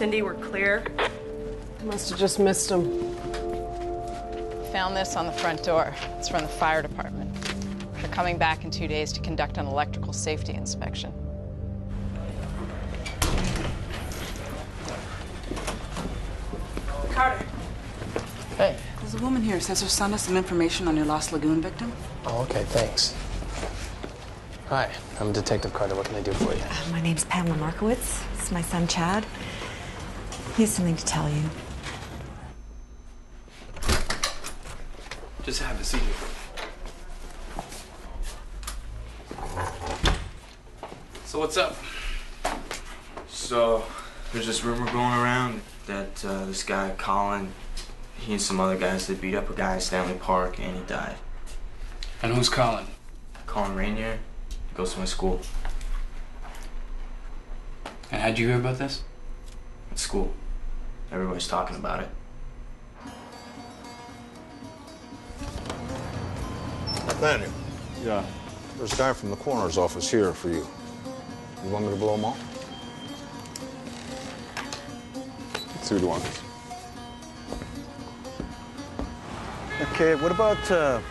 Cindy, we're clear. Must have just missed him. Found this on the front door. It's from the fire department. They're coming back in 2 days to conduct an electrical safety inspection. Carter. Hey. There's a woman here who says her son has some information on your Lost Lagoon victim. Oh, okay, thanks. Hi, I'm Detective Carter. What can I do for you? My name's Pamela Markowitz. This is my son, Chad. He has something to tell you. Just have a seat. So what's up? So there's this rumor going around that this guy Colin, he and some other guys, they beat up a guy at Stanley Park and he died. And who's Colin? Colin Rainier. He goes to my school. And how'd you hear about this? At school. Everybody's talking about it. Nathaniel, Yeah. there's a guy from the coroner's office here for you. You want me to blow him off? Let's see what he wants. Okay, what about,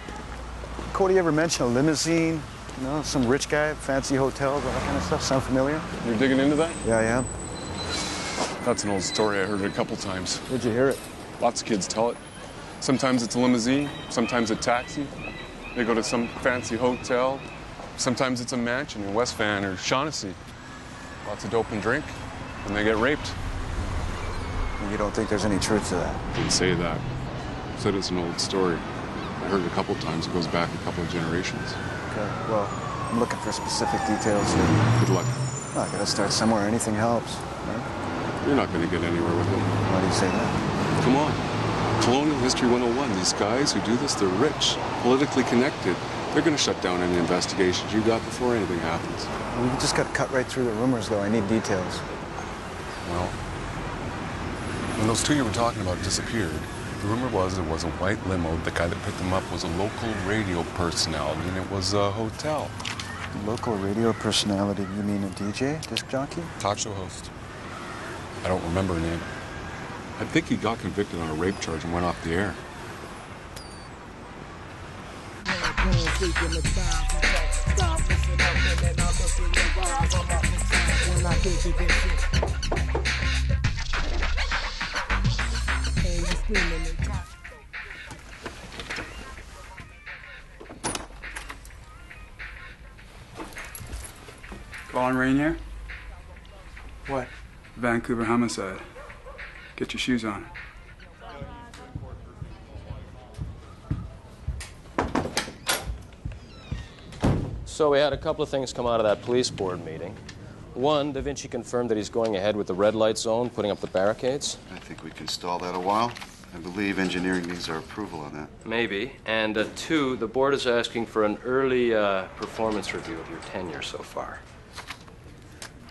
Cody ever mention a limousine? You know, some rich guy, fancy hotels, all that kind of stuff? Sound familiar? You're digging into that? Yeah, I am. That's an old story. I heard it a couple times. Where'd you hear it? Lots of kids tell it. Sometimes it's a limousine, sometimes a taxi. They go to some fancy hotel. Sometimes it's a mansion in West Van or Shaughnessy. Lots of dope and drink, and they get raped. You don't think there's any truth to that? Didn't say that. Said it's an old story. I heard it a couple times. It goes back a couple of generations. Okay, well, I'm looking for specific details here. Good luck. Well, I gotta start somewhere. Anything helps, right? You're not going to get anywhere with it. Why do you say that? Come on. Colonial History 101. These guys who do this, they're rich, politically connected. They're going to shut down any investigations you got before anything happens. We just got cut right through the rumors, though. I need details. Well, when those two you were talking about disappeared, the rumor was it was a white limo. The guy that picked them up was a local radio personality, and it was a hotel. Local radio personality? You mean a DJ, disc jockey? Talk show host. I don't remember her name. I think he got convicted on a rape charge and went off the air. Colin Rainier? What? Vancouver homicide. Get your shoes on. So we had a couple of things come out of that police board meeting. One, Da Vinci confirmed that he's going ahead with the red light zone, putting up the barricades. I think we can stall that a while. I believe engineering needs our approval on that. Maybe. And two, the board is asking for an early performance review of your tenure so far.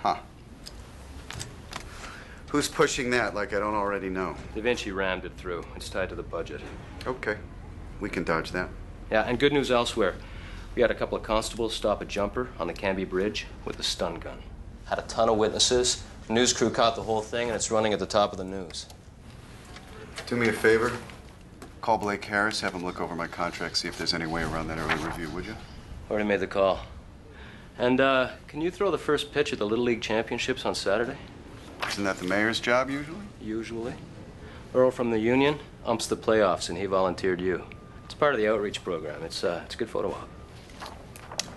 Huh. Who's pushing that like I don't already know? Da Vinci rammed it through. It's tied to the budget. Okay. We can dodge that. Yeah, and good news elsewhere. We had a couple of constables stop a jumper on the Canby Bridge with a stun gun. Had a ton of witnesses. The news crew caught the whole thing, and it's running at the top of the news. Do me a favor. Call Blake Harris, have him look over my contract, see if there's any way around that early review, would you? Already made the call. And can you throw the first pitch at the Little League Championships on Saturday? Isn't that the mayor's job usually? Usually. Earl from the union umps the playoffs, and he volunteered you. It's part of the outreach program. It's a good photo op.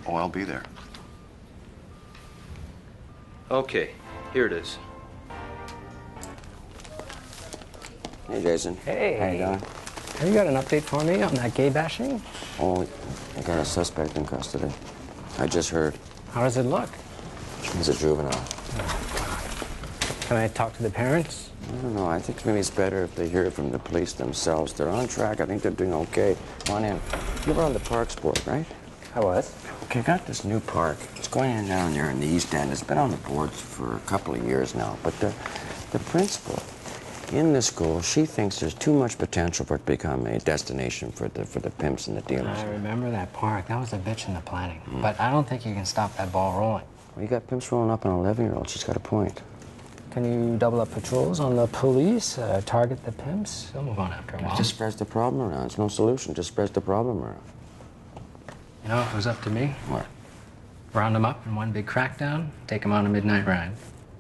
Oh, I'll be there. Okay, here it is. Hey, Jason. Hey. How you doing? Have you got an update for me on that gay bashing? Oh, I got a suspect in custody. I just heard. How does it look? He's a juvenile. Can I talk to the parents? I don't know. I think maybe it's better if they hear it from the police themselves. They're on track. I think they're doing okay. Come on in. You were on the Parks board, right? I was. Okay, I got this new park. It's going in down there in the East End. It's been on the boards for a couple of years now. But the principal in the school, she thinks there's too much potential for it to become a destination for the pimps and the dealers. I remember that park. That was a bitch in the planning. But I don't think you can stop that ball rolling. Well, you got pimps rolling up on an 11-year-old. She's got a point. Can you double up patrols on the police, target the pimps? They'll move on after a while. Just spreads the problem around. It's no solution. Just spreads the problem around. You know, if it was up to me, What? round them up in one big crackdown, take them on a midnight ride.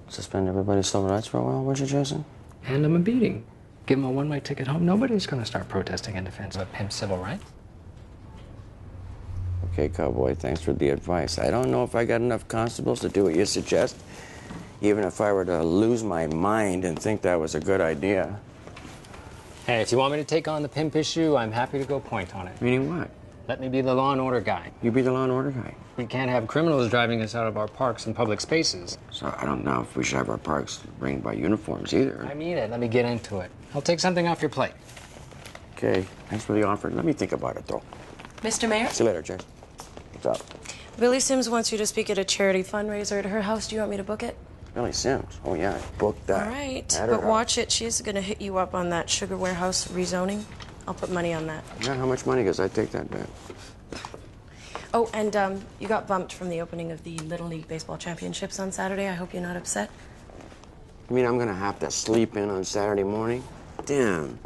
Suspend everybody's civil rights for a while, would you, Jason? Hand them a beating. Give them a one-way ticket home. Nobody's going to start protesting in defense of a pimp's civil rights. Okay, cowboy, thanks for the advice. I don't know if I got enough constables to do what you suggest, even if I were to lose my mind and think that was a good idea. Hey, if you want me to take on the pimp issue, I'm happy to go point on it. Meaning what? Let me be the law and order guy. You be the law and order guy. We can't have criminals driving us out of our parks and public spaces. So I don't know if we should have our parks ringed by uniforms either. I mean it. Let me get into it. I'll take something off your plate. Okay, thanks for the offer. Let me think about it, though. Mr. Mayor? See you later, Jess. What's up? Billy Sims wants you to speak at a charity fundraiser at her house. Do you want me to book it? Billy Sims? Oh, yeah, book that. All right, At her but house. watch it. She's going to hit you up on that sugar warehouse rezoning. I'll put money on that. Yeah, how much money? Because I take that bet. Oh, and you got bumped from the opening of the Little League Baseball Championships on Saturday. I hope you're not upset. You mean I'm going to have to sleep in on Saturday morning? Damn.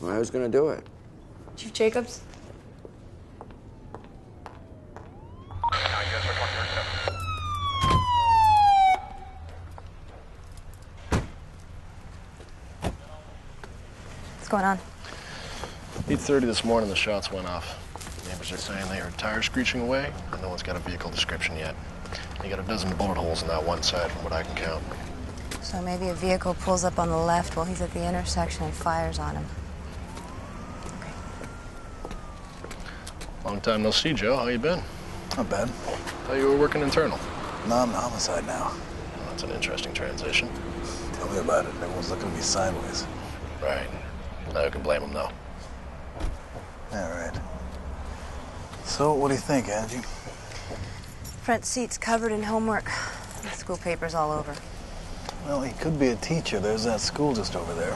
Well, I was going to do it. Chief Jacobs? What's going on? 8:30 this morning, the shots went off. Neighbors are saying they heard tires screeching away, and no one's got a vehicle description yet. You got a dozen bullet holes in that one side, from what I can count. So maybe a vehicle pulls up on the left while he's at the intersection and fires on him. Long time no see, Joe. How you been? Not bad. Thought you were working internal. No, I'm the homicide now. Well, that's an interesting transition. Tell me about it. Everyone's looking at me sideways. Right. Now you can blame them, though. All right. So, what do you think, Angie? Front seat's covered in homework. School papers all over. Well, he could be a teacher. There's that school just over there.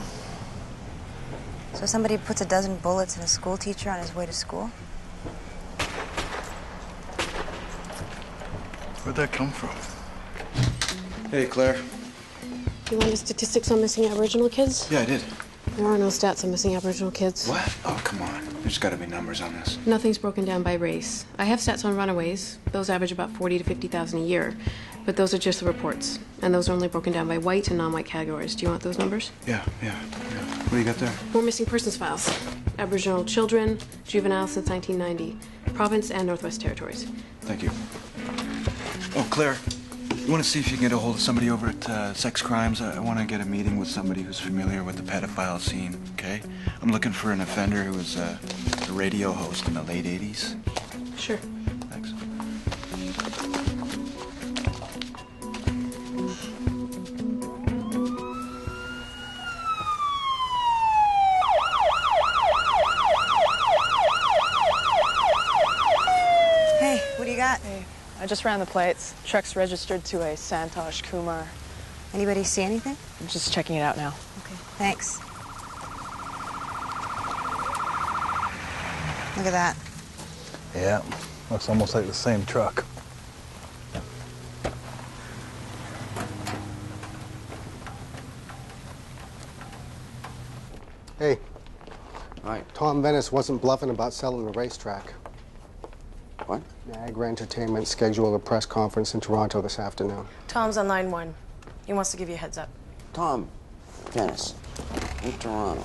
So somebody puts a dozen bullets in a school teacher on his way to school? Where'd that come from? Hey, Claire. You want the statistics on missing Aboriginal kids? Yeah, I did. There are no stats on missing Aboriginal kids. What? Oh, come on. There's got to be numbers on this. Nothing's broken down by race. I have stats on runaways. Those average about 40 to 50,000 a year. But those are just the reports. And those are only broken down by white and non-white categories. Do you want those numbers? Yeah. What do you got there? More missing persons files. Aboriginal children, juveniles since 1990. Province and Northwest Territories. Thank you. Oh, Claire, you want to see if you can get a hold of somebody over at Sex Crimes? I want to get a meeting with somebody who's familiar with the pedophile scene, okay? I'm looking for an offender who was a radio host in the late 80s. Sure. Thanks. Hey, what do you got? Hey, I just ran the plates. Truck's registered to a Santosh Kumar. Anybody see anything? I'm just checking it out now. Okay, thanks. Look at that. Yeah, looks almost like the same truck. Hey. Hi. Tom Venice wasn't bluffing about selling the racetrack. What? Niagara Entertainment scheduled a press conference in Toronto this afternoon. Tom's on line 1. He wants to give you a heads up. Tom, Dennis, in Toronto.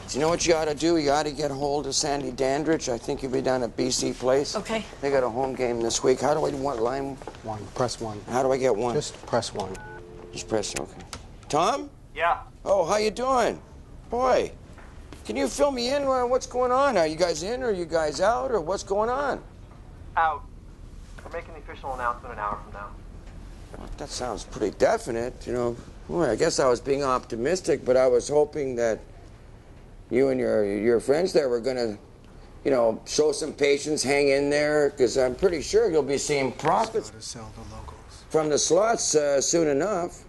Do you know what you ought to do? You ought to get hold of Sandy Dandridge. I think you'll be down at BC Place. Okay. They got a home game this week. How do I want line? 1. Press 1. How do I get 1? Just press 1. Just press, okay. Tom? Yeah. Oh, how you doing? Boy, can you fill me in on what's going on? Are you guys in, or are you guys out, or what's going on? Out. We're making the official announcement an hour from now. Well, that sounds pretty definite, you know. Boy, I guess I was being optimistic, but I was hoping that you and your friends there were going to, you know, show some patience, hang in there, because I'm pretty sure you'll be seeing profits from the slots soon enough.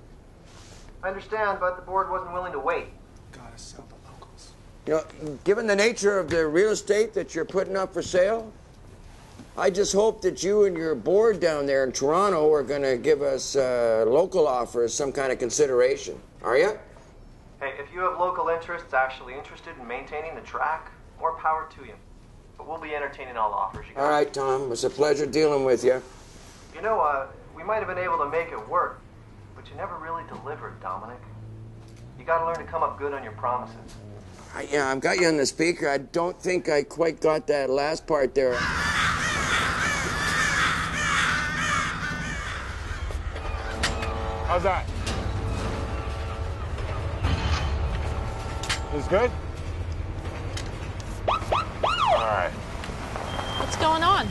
I understand, but the board wasn't willing to wait. Gotta sell the locals. You know, given the nature of the real estate that you're putting up for sale, I just hope that you and your board down there in Toronto are going to give us local offers some kind of consideration. Are you? Hey, if you have local interests actually interested in maintaining the track, more power to you. But we'll be entertaining all offers you got. All right, Tom. It was a pleasure dealing with you. You know, we might have been able to make it work, but you never really delivered, Dominic. You gotta learn to come up good on your promises. Yeah, I've got you on the speaker. I don't think I quite got that last part there. How's that? This good? All right. What's going on?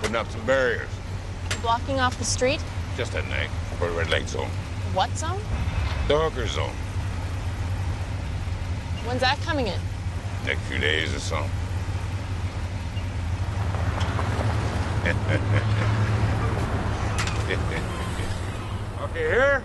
Putting up some barriers. Blocking off the street? Just at night for the red light zone. What zone? The hooker zone. When's that coming in? Next few days or something. Okay, here.